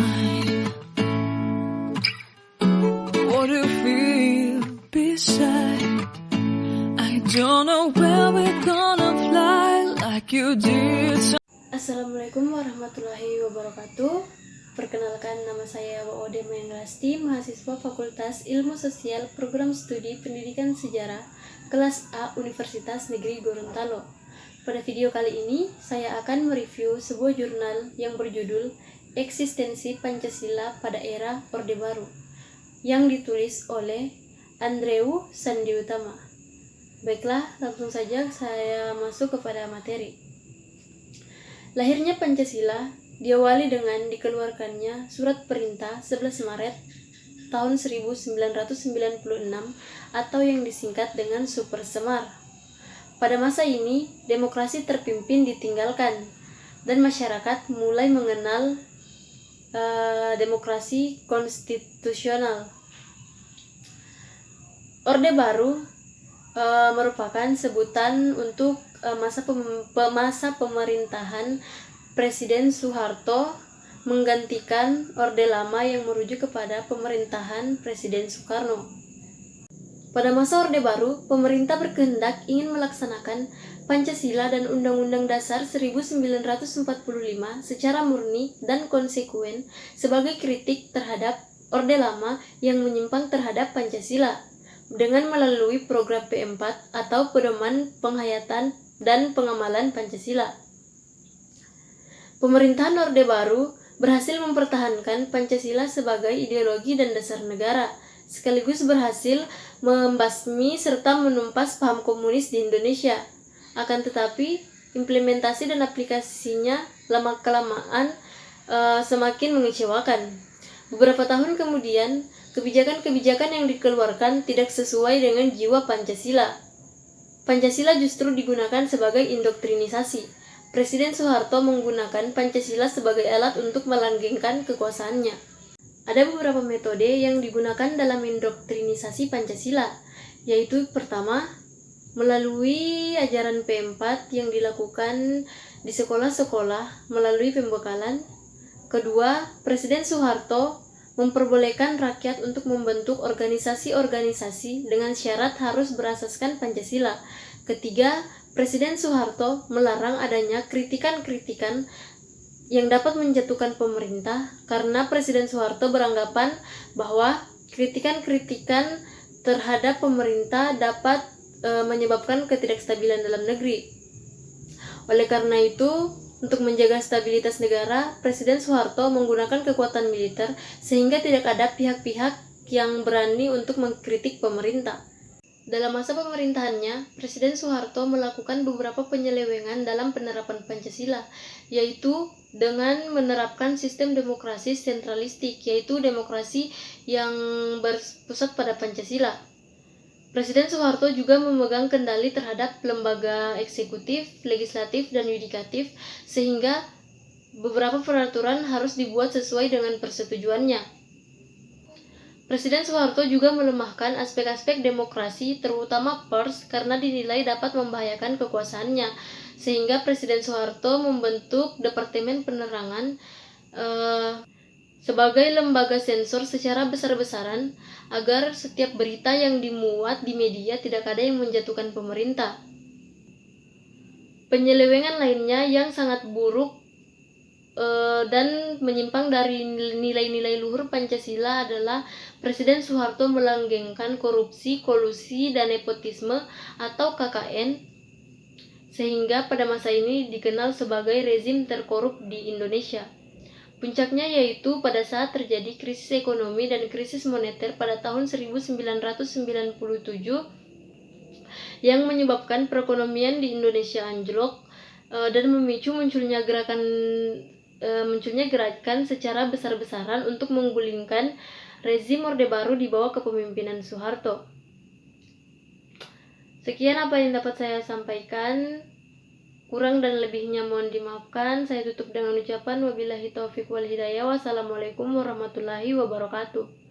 mine. What do you feel beside? I don't know where we're gonna fly like you did. Assalamualaikum warahmatullahi wabarakatuh. Perkenalkan, nama saya Wa'ode Mayendrasti, mahasiswa Fakultas Ilmu Sosial Program Studi Pendidikan Sejarah Kelas A Universitas Negeri Gorontalo. Pada video kali ini, saya akan mereview sebuah jurnal yang berjudul Eksistensi Pancasila pada Era Orde Baru, yang ditulis oleh Andreu Sandiutama. Baiklah, langsung saja saya masuk kepada materi. Lahirnya Pancasila diawali dengan dikeluarkannya Surat Perintah 11 Maret tahun 1996 atau yang disingkat dengan Super Semar. Pada masa ini, demokrasi terpimpin ditinggalkan dan masyarakat mulai mengenal demokrasi konstitusional. Orde Baru merupakan sebutan untuk masa pemerintahan Presiden Soeharto menggantikan Orde Lama yang merujuk kepada pemerintahan Presiden Soekarno. Pada masa Orde Baru, pemerintah berkehendak ingin melaksanakan Pancasila dan Undang-Undang Dasar 1945 secara murni dan konsekuen sebagai kritik terhadap Orde Lama yang menyimpang terhadap Pancasila dengan melalui program P4 atau Pedoman Penghayatan dan Pengamalan Pancasila. Pemerintahan Orde Baru berhasil mempertahankan Pancasila sebagai ideologi dan dasar negara, sekaligus berhasil membasmi serta menumpas paham komunis di Indonesia. Akan tetapi, implementasi dan aplikasinya lama-kelamaan semakin mengecewakan. Beberapa tahun kemudian, kebijakan-kebijakan yang dikeluarkan tidak sesuai dengan jiwa Pancasila. Pancasila justru digunakan sebagai indoktrinisasi. Presiden Soeharto menggunakan Pancasila sebagai alat untuk melanggengkan kekuasaannya. Ada beberapa metode yang digunakan dalam indoktrinisasi Pancasila, yaitu pertama, melalui ajaran P4 yang dilakukan di sekolah-sekolah melalui pembekalan. Kedua, Presiden Soeharto memperbolehkan rakyat untuk membentuk organisasi-organisasi dengan syarat harus berasaskan Pancasila. Ketiga, Presiden Soeharto melarang adanya kritikan-kritikan yang dapat menjatuhkan pemerintah karena Presiden Soeharto beranggapan bahwa kritikan-kritikan terhadap pemerintah dapat menyebabkan ketidakstabilan dalam negeri. Oleh karena itu, untuk menjaga stabilitas negara, Presiden Soeharto menggunakan kekuatan militer sehingga tidak ada pihak-pihak yang berani untuk mengkritik pemerintah. Dalam masa pemerintahannya, Presiden Soeharto melakukan beberapa penyelewengan dalam penerapan Pancasila, yaitu dengan menerapkan sistem demokrasi sentralistik, yaitu demokrasi yang berpusat pada Pancasila. Presiden Soeharto juga memegang kendali terhadap lembaga eksekutif, legislatif, dan yudikatif, sehingga beberapa peraturan harus dibuat sesuai dengan persetujuannya. Presiden Soeharto juga melemahkan aspek-aspek demokrasi, terutama pers, karena dinilai dapat membahayakan kekuasaannya, sehingga Presiden Soeharto membentuk Departemen Penerangan sebagai lembaga sensor secara besar-besaran agar setiap berita yang dimuat di media tidak ada yang menjatuhkan pemerintah. Penyelewengan lainnya yang sangat buruk dan menyimpang dari nilai-nilai luhur Pancasila adalah Presiden Soeharto melanggengkan korupsi, kolusi, dan nepotisme atau KKN, sehingga pada masa ini dikenal sebagai rezim terkorup di Indonesia. Puncaknya yaitu pada saat terjadi krisis ekonomi dan krisis moneter pada tahun 1997 yang menyebabkan perekonomian di Indonesia anjlok dan memicu munculnya gerakan secara besar-besaran untuk menggulingkan rezim Orde Baru di bawah kepemimpinan Soeharto. Sekian apa yang dapat saya sampaikan. Kurang dan lebihnya mohon dimaafkan. Saya tutup dengan ucapan wabillahi taufiq wal hidayah. Wassalamualaikum warahmatullahi wabarakatuh.